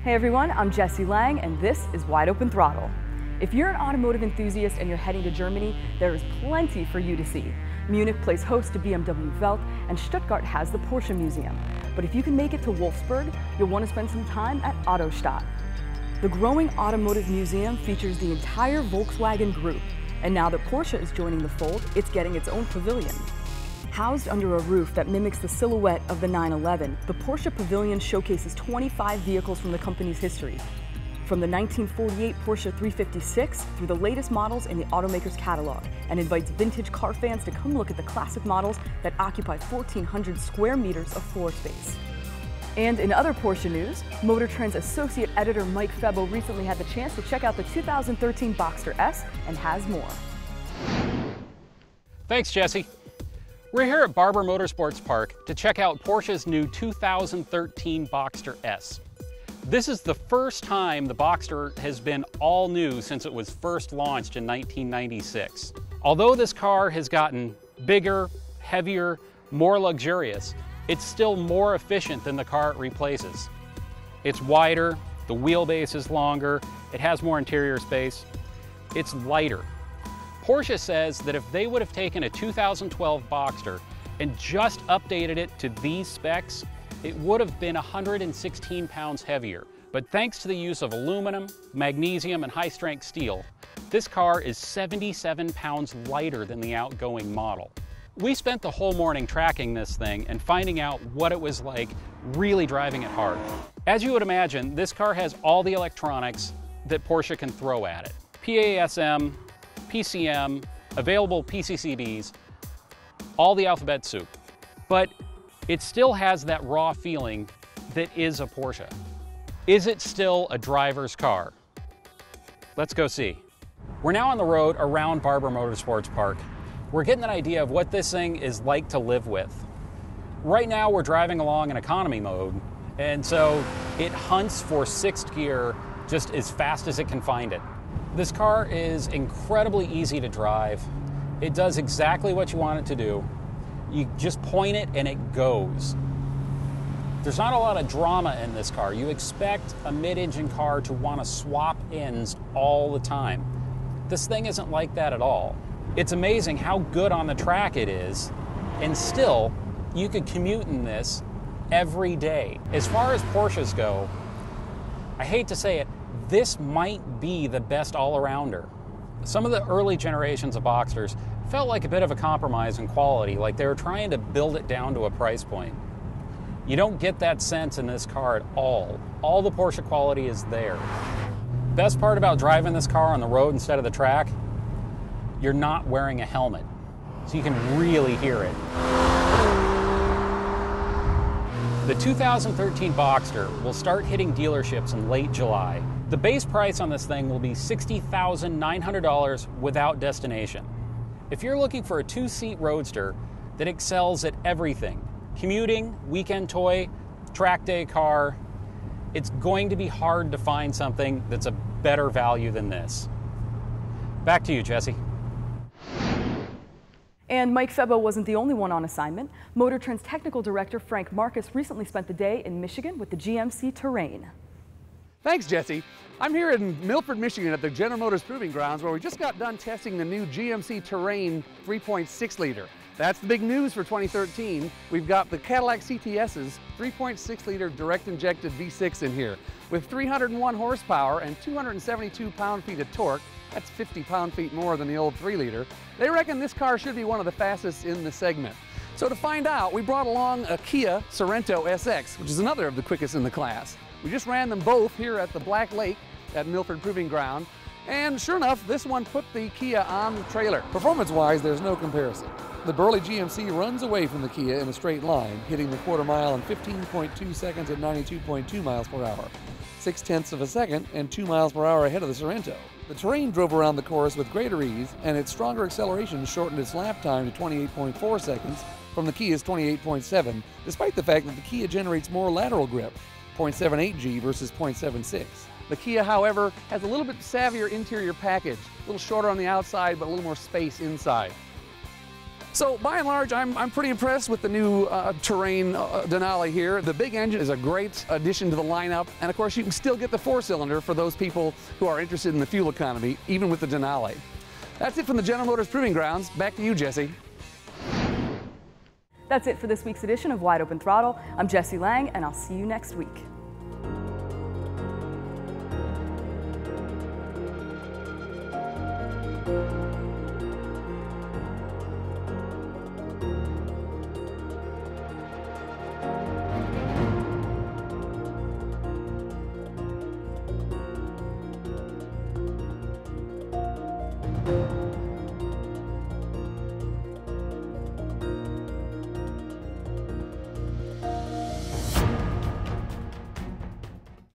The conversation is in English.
Hey everyone, I'm Jessi Lang and this is Wide Open Throttle. If you're an automotive enthusiast and you're heading to Germany, there is plenty for you to see. Munich plays host to BMW Welt and Stuttgart has the Porsche Museum. But if you can make it to Wolfsburg, you'll want to spend some time at Autostadt. The growing automotive museum features the entire Volkswagen group, and now that Porsche is joining the fold, it's getting its own pavilion. Housed under a roof that mimics the silhouette of the 911, the Porsche Pavilion showcases 25 vehicles from the company's history. From the 1948 Porsche 356 through the latest models in the automaker's catalog, and invites vintage car fans to come look at the classic models that occupy 1,400 square meters of floor space. And in other Porsche news, Motor Trend's associate editor Mike Febbo recently had the chance to check out the 2013 Boxster S and has more. Thanks, Jessi. We're here at Barber Motorsports Park to check out Porsche's new 2013 Boxster S. This is the first time the Boxster has been all new since it was first launched in 1996. Although this car has gotten bigger, heavier, more luxurious, it's still more efficient than the car it replaces. It's wider, the wheelbase is longer, it has more interior space, it's lighter. Porsche says that if they would have taken a 2012 Boxster and just updated it to these specs, it would have been 116 pounds heavier. But thanks to the use of aluminum, magnesium, and high-strength steel, this car is 77 pounds lighter than the outgoing model. We spent the whole morning tracking this thing and finding out what it was like really driving it hard. As you would imagine, this car has all the electronics that Porsche can throw at it. PASM, PCM, available PCCBs, all the alphabet soup. But it still has that raw feeling that is a Porsche. Is it still a driver's car? Let's go see. We're now on the road around Barber Motorsports Park. We're getting an idea of what this thing is like to live with. Right now we're driving along in economy mode, and so it hunts for sixth gear just as fast as it can find it. This car is incredibly easy to drive. It does exactly what you want it to do. You just point it and it goes. There's not a lot of drama in this car. You expect a mid-engine car to want to swap ends all the time. This thing isn't like that at all. It's amazing how good on the track it is, and still, you could commute in this every day. As far as Porsches go, I hate to say it, this might be the best all-arounder. Some of the early generations of Boxsters felt like a bit of a compromise in quality, like they were trying to build it down to a price point. You don't get that sense in this car at all. All the Porsche quality is there. Best part about driving this car on the road instead of the track, you're not wearing a helmet, so you can really hear it. The 2013 Boxster will start hitting dealerships in late July. The base price on this thing will be $60,900 without destination. If you're looking for a two-seat roadster that excels at everything, commuting, weekend toy, track day car, it's going to be hard to find something that's a better value than this. Back to you, Jessi. And Mike Febbo wasn't the only one on assignment. Motor Trend's technical director, Frank Markus, recently spent the day in Michigan with the GMC Terrain. Thanks, Jessi. I'm here in Milford, Michigan at the General Motors Proving Grounds where we just got done testing the new GMC Terrain 3.6 liter. That's the big news for 2013. We've got the Cadillac CTS's 3.6 liter direct injected V6 in here with 301 horsepower and 272 pound-feet of torque. That's 50 pound-feet more than the old 3 liter. They reckon this car should be one of the fastest in the segment. So to find out, we brought along a Kia Sorento SX, which is another of the quickest in the class. We just ran them both here at the Black Lake at Milford Proving Ground, and sure enough, this one put the Kia on the trailer. Performance-wise, there's no comparison. The burly GMC runs away from the Kia in a straight line, hitting the quarter mile in 15.2 seconds at 92.2 miles per hour. 0.6 of a second and 2 miles per hour ahead of the Sorento. The Terrain drove around the course with greater ease, and its stronger acceleration shortened its lap time to 28.4 seconds from the Kia's 28.7, despite the fact that the Kia generates more lateral grip, 0.78 G versus 0.76. The Kia, however, has a little bit savvier interior package, a little shorter on the outside, but a little more space inside. So by and large, I'm pretty impressed with the new Terrain Denali here. The big engine is a great addition to the lineup, and of course you can still get the 4-cylinder for those people who are interested in the fuel economy, even with the Denali. That's it from the General Motors Proving Grounds. Back to you, Jessi. That's it for this week's edition of Wide Open Throttle. I'm Jessi Lang, and I'll see you next week.